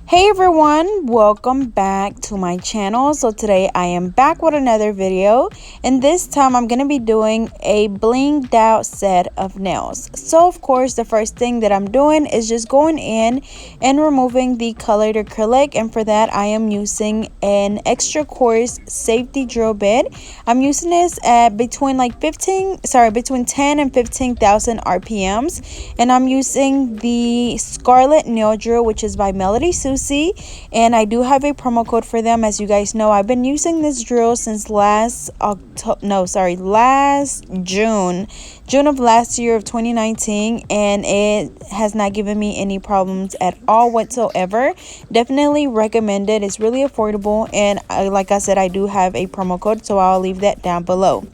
Hey everyone, welcome back to my channel. So today I am back with another video, and this time I'm going to be doing a blinged out set of nails. So of course the first thing that I'm doing is just going in and removing the colored acrylic, and for that I am using an extra coarse safety drill bit. I'm using this at between 10 and 15,000 RPMs, and I'm using the Scarlet Nail Drill, which is by Melody Susie. And I do have a promo code for them. As you guys know, I've been using this drill since last June of last year of 2019, and it has not given me any problems at all whatsoever. Definitely recommend it. It's really affordable, and like I said, I do have a promo code, so I'll leave that down below.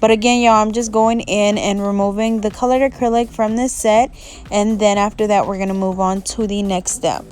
But again, y'all, I'm just going in and removing the colored acrylic from this set, and then after that we're going to move on to the next step.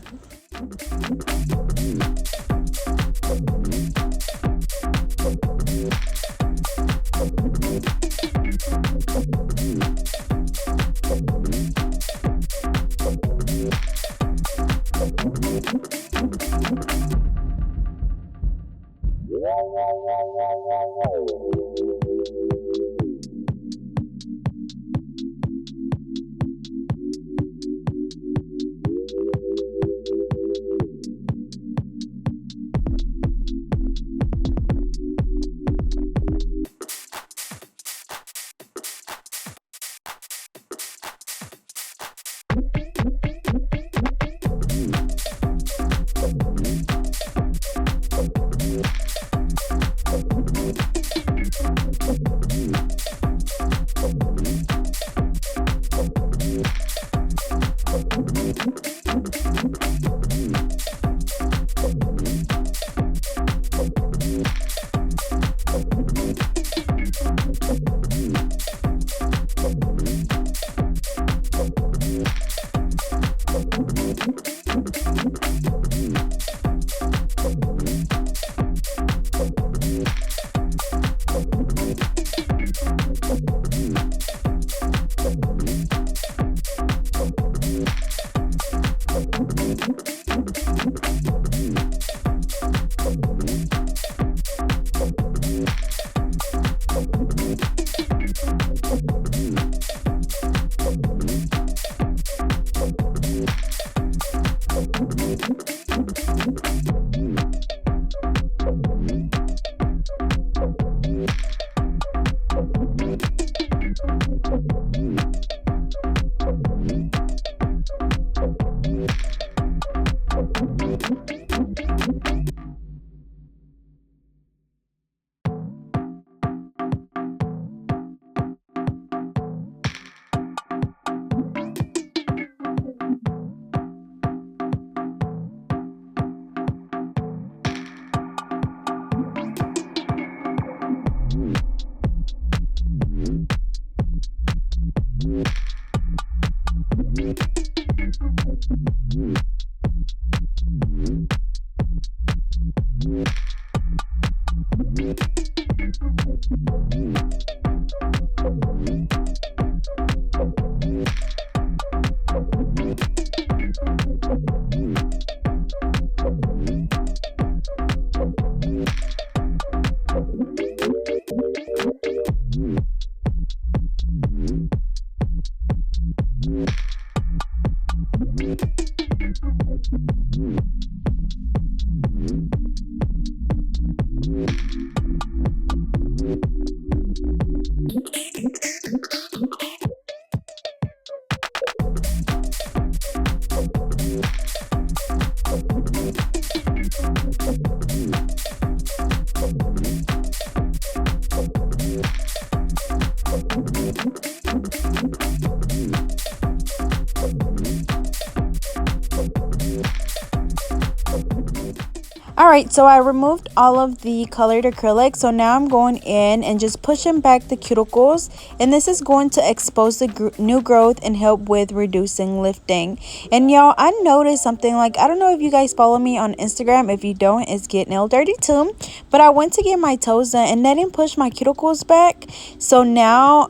Alright, so I removed all of the colored acrylic, so now I'm going in and just pushing back the cuticles, and this is going to expose the new growth and help with reducing lifting. And y'all, I noticed something, like, I don't know if you guys follow me on Instagram. If you don't, it's Get Nail Dirty too. But I went to get my toes done and they didn't push my cuticles back, so now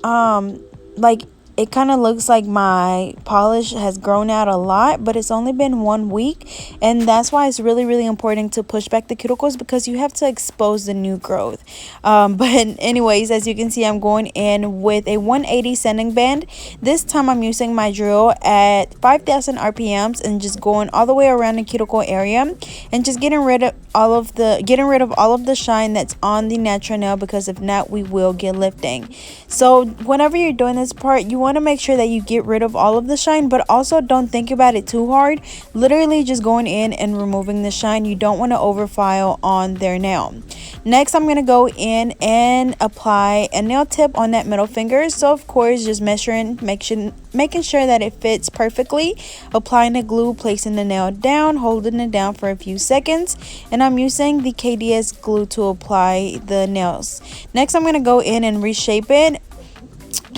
like it kind of looks like my polish has grown out a lot, but it's only been 1 week, and that's why it's really important to push back the cuticles, because you have to expose the new growth. But anyways, as you can see, I'm going in with a 180 sanding band. This time I'm using my drill at 5,000 RPMs and just going all the way around the cuticle area and just getting rid of all of the shine that's on the natural nail, because if not, we will get lifting. So whenever you're doing this part, you want to make sure that you get rid of all of the shine, but also don't think about it too hard. Literally just going in and removing the shine. You don't want to overfile on their nail. Next, I'm going to go in and apply a nail tip on that middle finger. So of course, just measuring, making sure that it fits perfectly, applying the glue, placing the nail down, holding it down for a few seconds, and I'm using the KDS glue to apply the nails. Next, I'm going to go in and reshape it.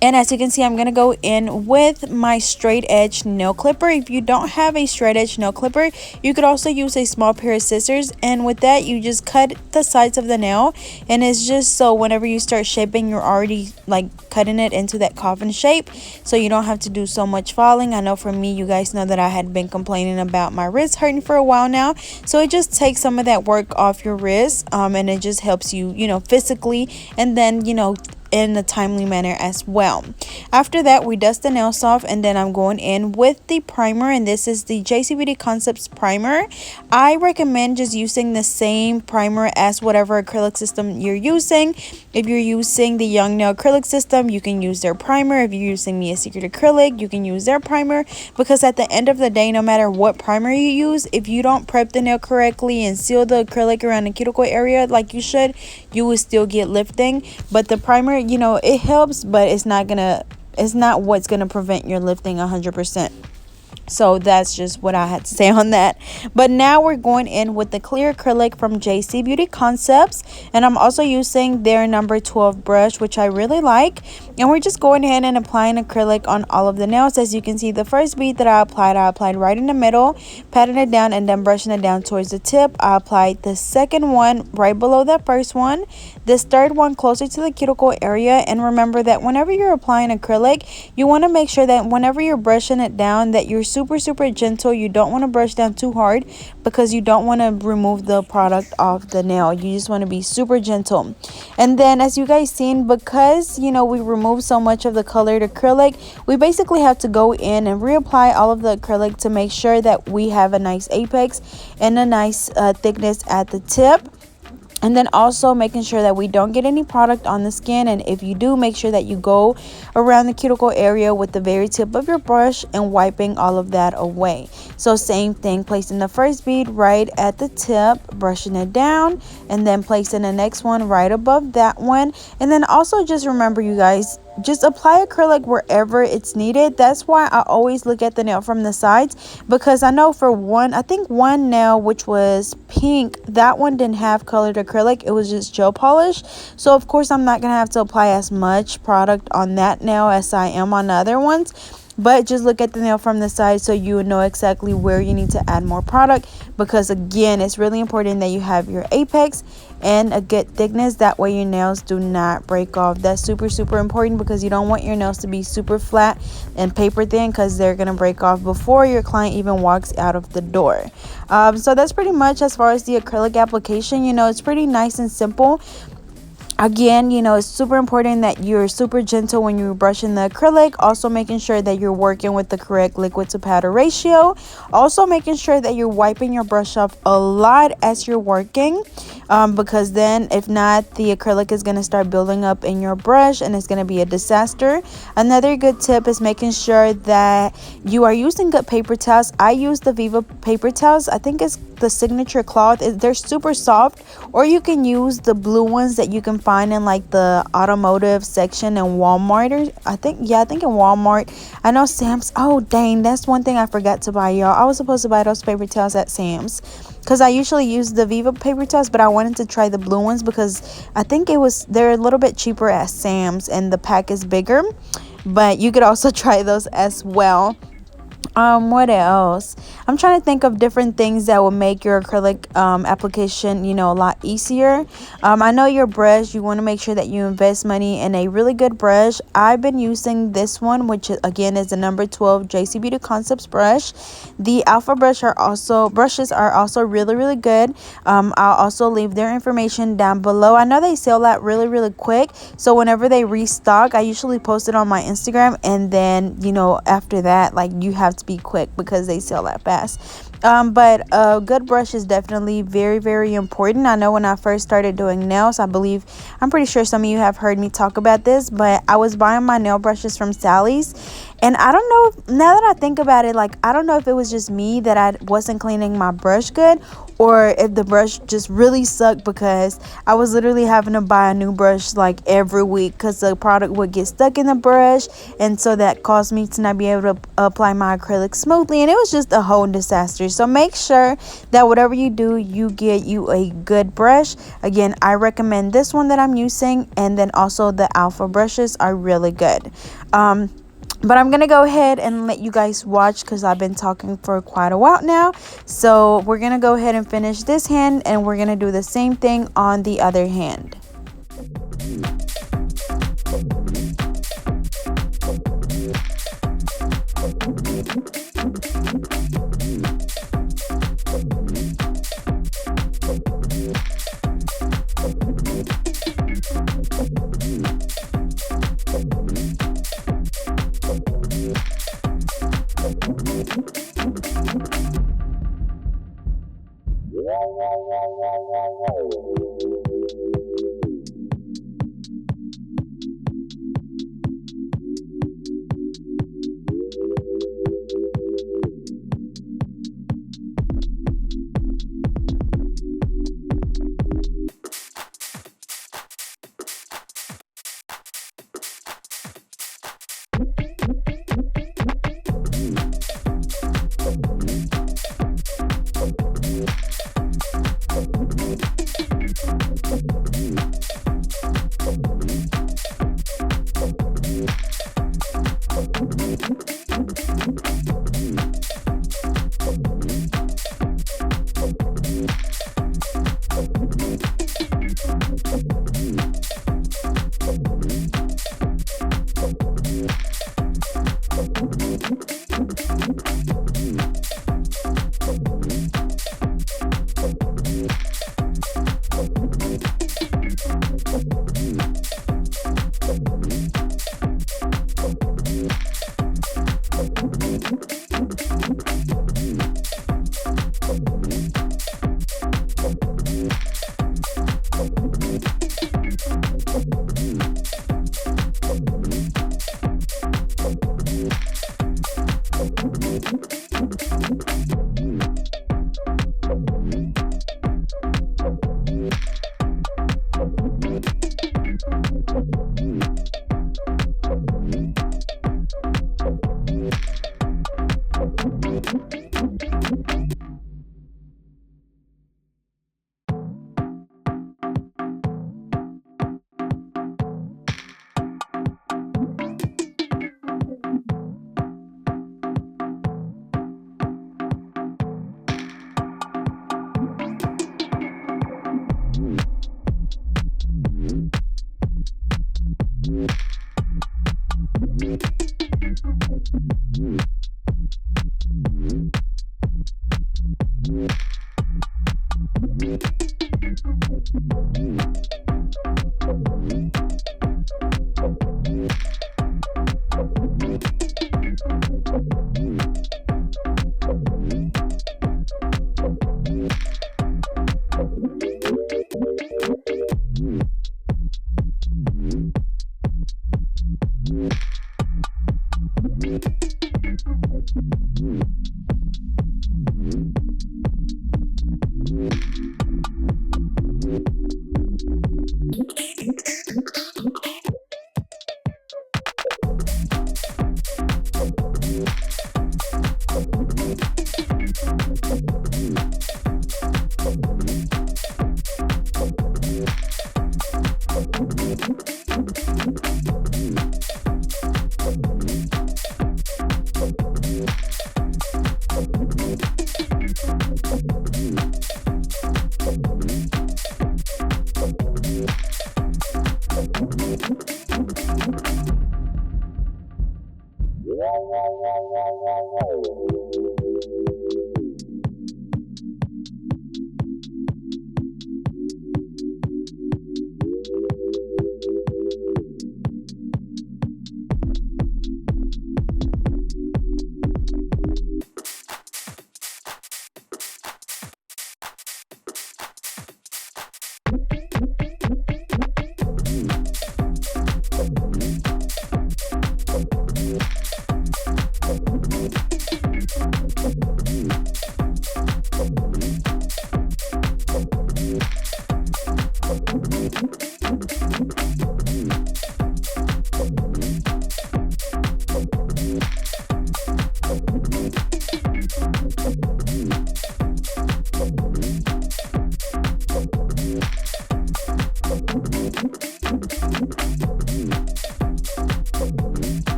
And as you can see, I'm going to go in with my straight edge nail clipper. If you don't have a straight edge nail clipper, you could also use a small pair of scissors. And with that, you just cut the sides of the nail. And it's just so whenever you start shaping, you're already like cutting it into that coffin shape. So you don't have to do so much filing. I know for me, you guys know that I had been complaining about my wrist hurting for a while now. So it just takes some of that work off your wrist. And it just helps you, physically. And then, in a timely manner as well. After that, we dust the nails off, and then I'm going in with the primer, and this is the JC Beauty Concepts primer. I recommend just using the same primer as whatever acrylic system you're using. If you're using the Young Nail acrylic system, you can use their primer. If you're using Mia Secret acrylic, you can use their primer, because at the end of the day, no matter what primer you use, if you don't prep the nail correctly and seal the acrylic around the cuticle area like you should, you will still get lifting. But the primer, it helps, but it's not what's gonna prevent your lifting 100%. So that's just what I had to say on that. But now we're going in with the clear acrylic from JC Beauty Concepts, and I'm also using their number 12 brush, which I really like. And we're just going ahead and applying acrylic on all of the nails. As you can see, the first bead that I applied right in the middle, patting it down and then brushing it down towards the tip. I applied the second one right below that first one, this third one closer to the cuticle area. And remember that whenever you're applying acrylic, you want to make sure that whenever you're brushing it down, that you're super gentle. You don't want to brush down too hard, because you don't want to remove the product off the nail. You just want to be super gentle. And then, as you guys seen, because we removed so much of the colored acrylic, we basically have to go in and reapply all of the acrylic to make sure that we have a nice apex and a nice thickness at the tip. And then also making sure that we don't get any product on the skin. And if you do, make sure that you go around the cuticle area with the very tip of your brush and wiping all of that away. So same thing, placing the first bead right at the tip, brushing it down, and then placing the next one right above that one. And then also just remember, you guys, just apply acrylic wherever it's needed. That's why I always look at the nail from the sides, because I know for one nail, which was pink, that one didn't have colored acrylic. It was just gel polish. So of course I'm not gonna have to apply as much product on that nail as I am on the other ones. But just look at the nail from the side so you know exactly where you need to add more product, because again, it's really important that you have your apex and a good thickness. That way your nails do not break off. That's super important, because you don't want your nails to be super flat and paper thin, because they're gonna break off before your client even walks out of the door. So that's pretty much as far as the acrylic application. It's pretty nice and simple. Again, it's super important that you're super gentle when you're brushing the acrylic. Also making sure that you're working with the correct liquid to powder ratio. Also making sure that you're wiping your brush off a lot as you're working. Because then if not, the acrylic is going to start building up in your brush and it's going to be a disaster. Another good tip is making sure that you are using good paper towels. I use the Viva paper towels. I think it's the signature cloth. They're super soft, or you can use the blue ones that you can find in like the automotive section in Walmart, or I think in Walmart. I know Sam's. Oh dang, that's one thing I forgot to buy, y'all. I was supposed to buy those paper towels at Sam's, because I usually use the Viva paper towels, but I wanted to try the blue ones because I think they're a little bit cheaper at Sam's and the pack is bigger. But you could also try those as well. What else? I'm trying to think of different things that will make your acrylic application, a lot easier. I know your brush, you want to make sure that you invest money in a really good brush. I've been using this one, which again is the number 12 JC Beauty Concepts brush. The alpha brushes are also really, really good. I'll also leave their information down below. I know they sell out really, really quick, so whenever they restock, I usually post it on my Instagram, and then after that, like, you have to be quick because they sell that fast. But a good brush is definitely very, very important. I know when I first started doing nails, I'm pretty sure some of you have heard me talk about this, but I was buying my nail brushes from Sally's, and I don't know, now that I think about it, like, I don't know if it was just me that I wasn't cleaning my brush good, or if the brush just really sucked, because I was literally having to buy a new brush like every week because the product would get stuck in the brush, and so that caused me to not be able to apply my acrylic smoothly, and it was just a whole disaster. So make sure that whatever you do, you get you a good brush. Again, I recommend this one that I'm using, and then also the alpha brushes are really good. But I'm gonna go ahead and let you guys watch because I've been talking for quite a while now. So we're gonna go ahead and finish this hand, and we're gonna do the same thing on the other hand.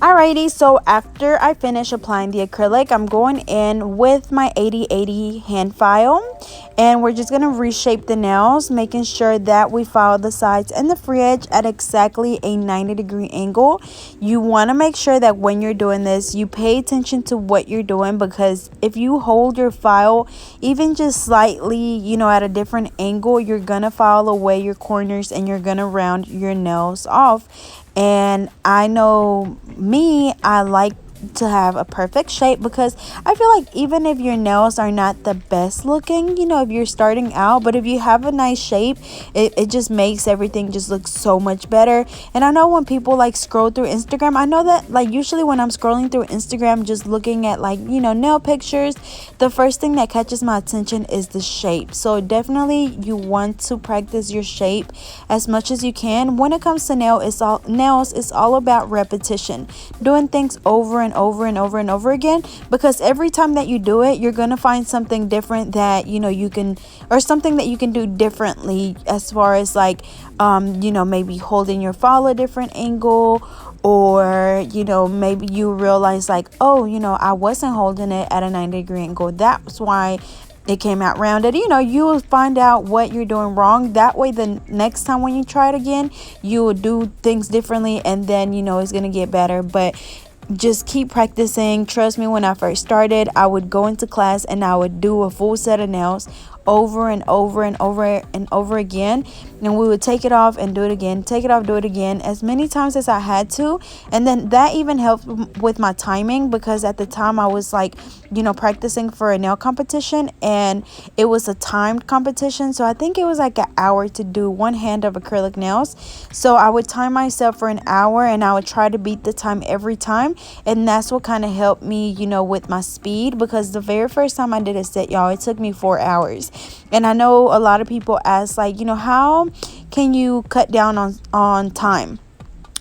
Alrighty, so after I finish applying the acrylic, I'm going in with my 80/80 hand file, and we're just going to reshape the nails, making sure that we file the sides and the free edge at exactly a 90-degree angle. You want to make sure that when you're doing this, you pay attention to what you're doing, because if you hold your file even just slightly, at a different angle, you're going to file away your corners and you're going to round your nails off. And I know me, I like to have a perfect shape, because I feel like even if your nails are not the best looking, if you're starting out, but if you have a nice shape, it just makes everything just look so much better. And I know when people like scroll through Instagram, I know that like usually when I'm scrolling through Instagram, just looking at like nail pictures, the first thing that catches my attention is the shape. So definitely you want to practice your shape as much as you can. When it comes to nails, it's all about repetition, doing things over and over and over and over again, because every time that you do it, you're going to find something different that you can, or something that you can do differently, as far as like maybe holding your file a different angle, or maybe you realize like, oh, I wasn't holding it at a 90-degree angle, that's why it came out rounded. You will find out what you're doing wrong. That way the next time when you try it again, you will do things differently, and then it's gonna get better. But just keep practicing. Trust me, when I first started, I would go into class and I would do a full set of nails over and over and over and over again, and we would take it off and do it again, take it off, do it again, as many times as I had to. And then that even helped with my timing, because at the time I was like, you know, practicing for a nail competition, and it was a timed competition, so I think it was like an hour to do one hand of acrylic nails. So I would time myself for an hour, and I would try to beat the time every time, and that's what kind of helped me, you know, with my speed, because the very first time I did a set, y'all, it took me 4 hours. And I know a lot of people ask, like, you know, how can you cut down on time?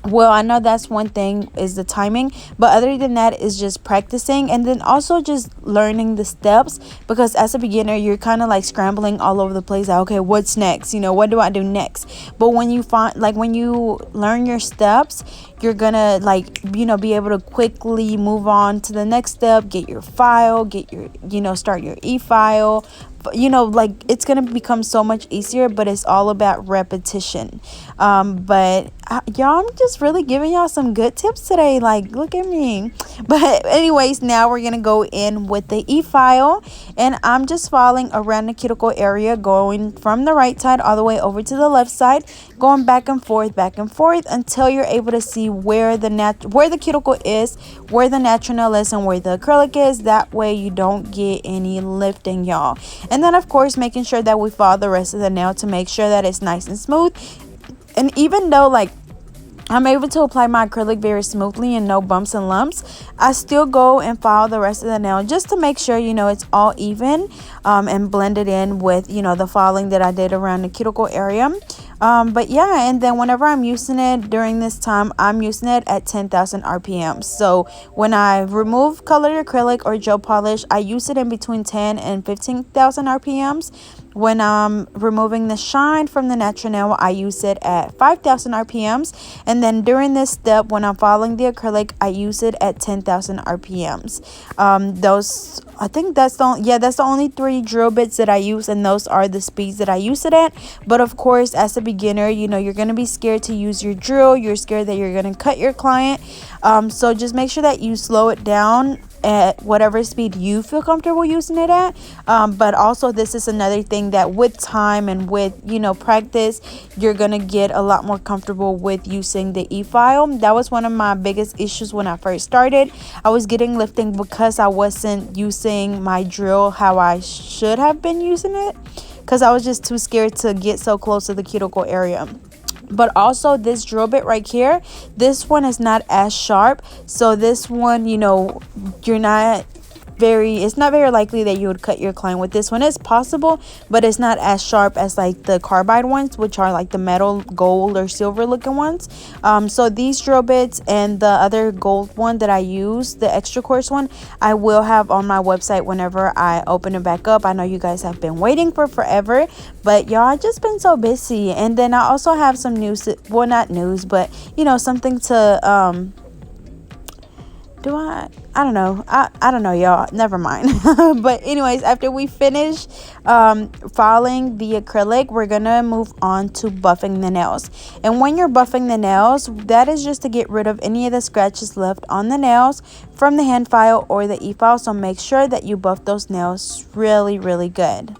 Well, I know that's one thing, is the timing, but other than that is just practicing, and then also just learning the steps, because as a beginner you're kind of like scrambling all over the place, like, okay, what's next, you know, what do I do next? But when you find, like, when you learn your steps, you're gonna, like, you know, be able to quickly move on to the next step, get your file, get your, you know, start your e-file, you know, like, it's gonna become so much easier. But it's all about repetition. But y'all, I'm just really giving y'all some good tips today, like, look at me. But anyways, now we're gonna go in with the e-file, and I'm just following around the cuticle area, going from the right side all the way over to the left side, going back and forth until you're able to see where the cuticle is, where the natural nail is, and where the acrylic is. That way you don't get any lifting, y'all. And then of course making sure that we follow the rest of the nail to make sure that it's nice and smooth. And even though, like, I'm able to apply my acrylic very smoothly and no bumps and lumps, I still go and follow the rest of the nail just to make sure, you know, it's all even, and blend it in with, you know, the following that I did around the cuticle area. But yeah, and then whenever I'm using it during this time, I'm using it at 10,000 RPM. So when I remove colored acrylic or gel polish, I use it in between 10 and 15,000 RPMs. When I'm removing the shine from the natural nail, I use it at 5,000 RPMs. And then during this step, when I'm following the acrylic, I use it at 10,000 RPMs. Those, I think that's the only 3 drill bits that I use, and those are the speeds that I use it at. But of course, as a beginner, you know, you're going to be scared to use your drill. You're scared that you're going to cut your client. So just make sure that you slow it down at whatever speed you feel comfortable using it at. But also, this is another thing that with time and with, you know, practice, you're gonna get a lot more comfortable with using the e-file. That was one of my biggest issues when I first started. I was getting lifting because I wasn't using my drill how I should have been using it, because I was just too scared to get so close to the cuticle area. But also this drill bit right here, this one is not as sharp, so this one, you know, it's not very likely that you would cut your client with this one. It's possible, but it's not as sharp as like the carbide ones, which are like the metal, gold, or silver looking ones. So these drill bits and the other gold one that I use, the extra coarse one, I will have on my website whenever I open it back up. I know you guys have been waiting for forever, but y'all, I've just been so busy. And then I also have some news, well, not news, but, you know, something to I don't know. I don't know, y'all. Never mind. But anyways, after we finish filing the acrylic, we're gonna move on to buffing the nails. And when you're buffing the nails, that is just to get rid of any of the scratches left on the nails from the hand file or the e-file. So make sure that you buff those nails really, really good.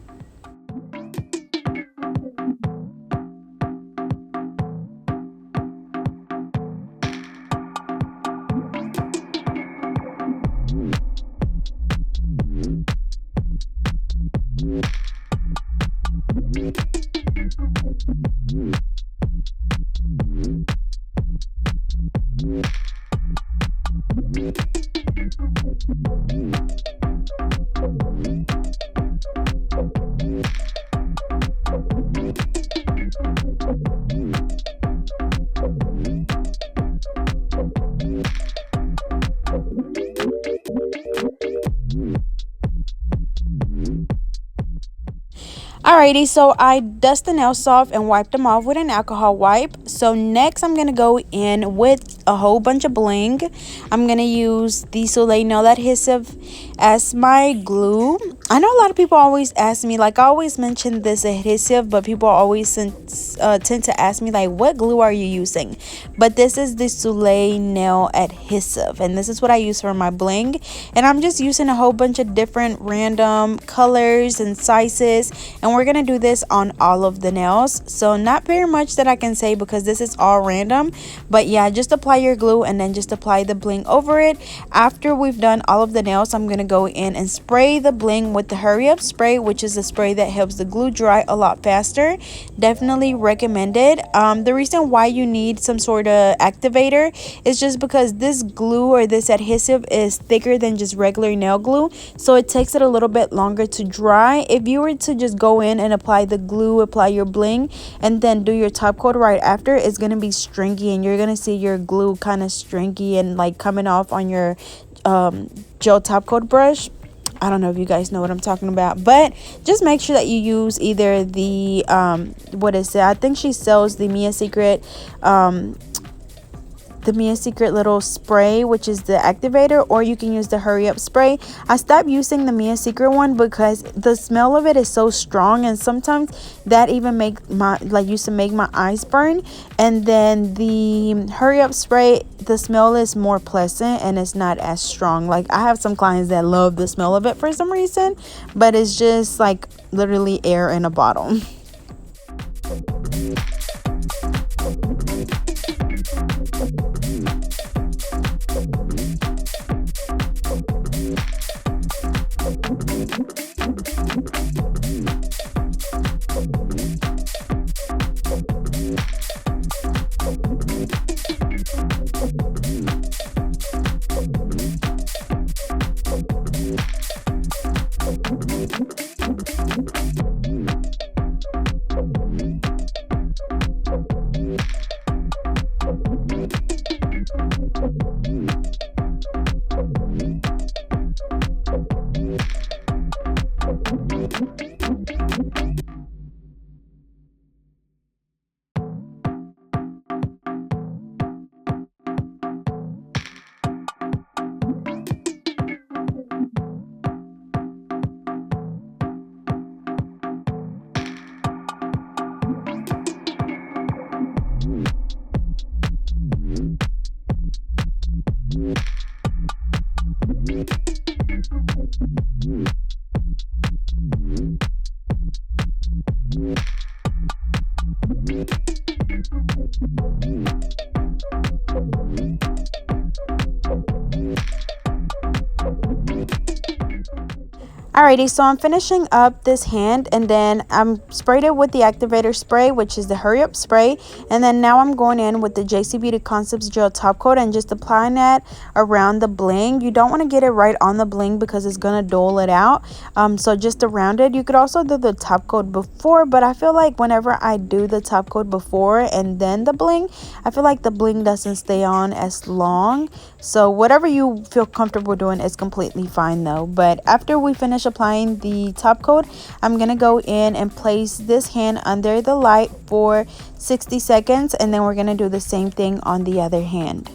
Alrighty, so I dust the nails off and wipe them off with an alcohol wipe. So next I'm going to go in with a whole bunch of Bling. I'm going to use the Soleil Nail Adhesive as my glue. I know a lot of people always ask me, like I always mention this adhesive, but people always tend to ask me like, what glue are you using? But this is the Soleil nail adhesive, and this is what I use for my bling. And I'm just using a whole bunch of different random colors and sizes, and we're gonna do this on all of the nails. So not very much that I can say because this is all random, but yeah, just apply your glue and then just apply the bling over it. After we've done all of the nails, I'm gonna go in and spray the bling with the hurry up spray, which is a spray that helps the glue dry a lot faster. Definitely recommended. The reason why you need some sort of activator is just because this glue or this adhesive is thicker than just regular nail glue, so it takes it a little bit longer to dry. If you were to just go in and apply the glue, apply your bling, and then do your top coat right after, it's gonna be stringy and you're gonna see your glue kind of stringy and like coming off on your gel top coat brush. I don't know if you guys know what I'm talking about, but just make sure that you use either the what is it, I think she sells the Mia Secret little spray, which is the activator, or you can use the hurry up spray. I stopped using the Mia Secret one because the smell of it is so strong, and sometimes that even used to make my eyes burn. And then the hurry up spray, the smell is more pleasant and it's not as strong. Like I have some clients that love the smell of it for some reason, but it's just like literally air in a bottle. Alrighty, so I'm finishing up this hand, and then I'm sprayed it with the activator spray, which is the hurry up spray. And then now I'm going in with the JC Beauty Concepts gel top coat and just applying that around the bling. You don't want to get it right on the bling because it's gonna dull it out. So just around it. You could also do the top coat before, but I feel like whenever I do the top coat before and then the bling, I feel like the bling doesn't stay on as long. So whatever you feel comfortable doing is completely fine though. But after we finish applying the top coat, I'm gonna go in and place this hand under the light for 60 seconds, and then we're gonna do the same thing on the other hand.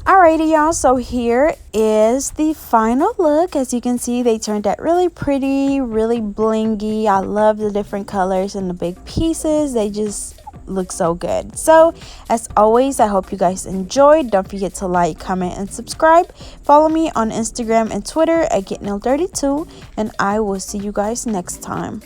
Alrighty, y'all, so here is the final look. As you can see, they turned out really pretty, really blingy. I love the different colors and the big pieces. They just look so good. So as always, I hope you guys enjoyed. Don't forget to like, comment, and subscribe. Follow me on Instagram and Twitter at GetNail32, and I will see you guys next time.